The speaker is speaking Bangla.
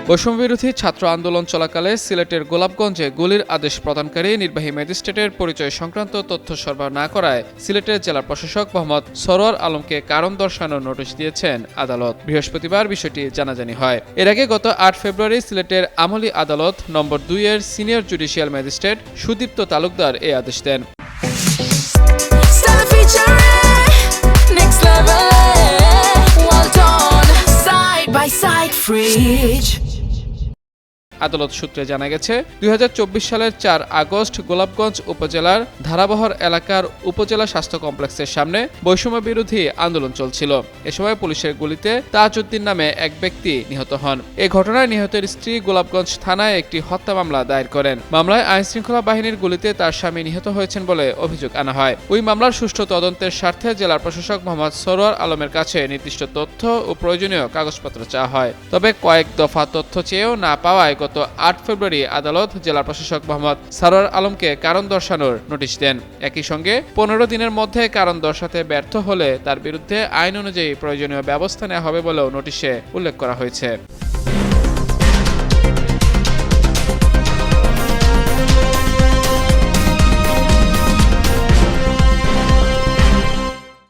বৈষম্যবিরোধী ছাত্র আন্দোলন চলাকালে সিলেটের গোলাপগঞ্জে গুলির আদেশ প্রদানকারী নির্বাহী ম্যাজিস্ট্রেটের পরিচয় সংক্রান্ত তথ্য সরবরাহ না করায় সিলেটের জেলা প্রশাসক মোহাম্মদ সরোয়ার আলমকে কারণ দর্শানোর নোটিশ দিয়েছেন আদালত। বৃহস্পতিবার বিষয়টি জানাজানি হয়। এর আগে গত ৮ ফেব্রুয়ারি সিলেটের আমলি আদালত নম্বর ২ এর senior judicial magistrate Sudipta Talukdar এই আদেশ দেন। আদালত সূত্রে জানা গেছে ২০২৪ সালের ৪ আগস্ট গোলাপগঞ্জ উপজেলার ধারাবহর এলাকার উপজেলা স্বাস্থ্য কমপ্লেক্সের সামনে বৈষম্য বিরোধী আন্দোলন চলছিল। এ সময় পুলিশের গুলিতে তাজউদ্দিন নামে এক ব্যক্তি নিহত হন। এ ঘটনায় নিহতের স্ত্রী গোলাপগঞ্জ থানায় একটি হত্যা মামলা দায়ের করেন। মামলায় আইনশৃঙ্খলা বাহিনীর গুলিতে তার স্বামী নিহত হয়েছেন বলে অভিযোগ আনা হয়। ওই মামলার সুষ্ঠু তদন্তের স্বার্থে জেলার প্রশাসক মোহাম্মদ সরোয়ার আলমের কাছে নির্দিষ্ট তথ্য ও প্রয়োজনীয় কাগজপত্র চাওয়া হয়। তবে কয়েক দফা তথ্য চেয়েও না পাওয়ায় গত ৮ ফেব্রুয়ারি আদালত জেলা প্রশাসক মোহাম্মদ সরোয়ার আলমকে কারণ দর্শানোর নোটিশ দেন। একই সঙ্গে ১৫ দিনের মধ্যে কারণ দর্শাতে ব্যর্থ হলে তার বিরুদ্ধে আইন অনুযায়ী প্রয়োজনীয় ব্যবস্থা নেওয়া হবে বলেও নোটিশে উল্লেখ করা হয়েছে।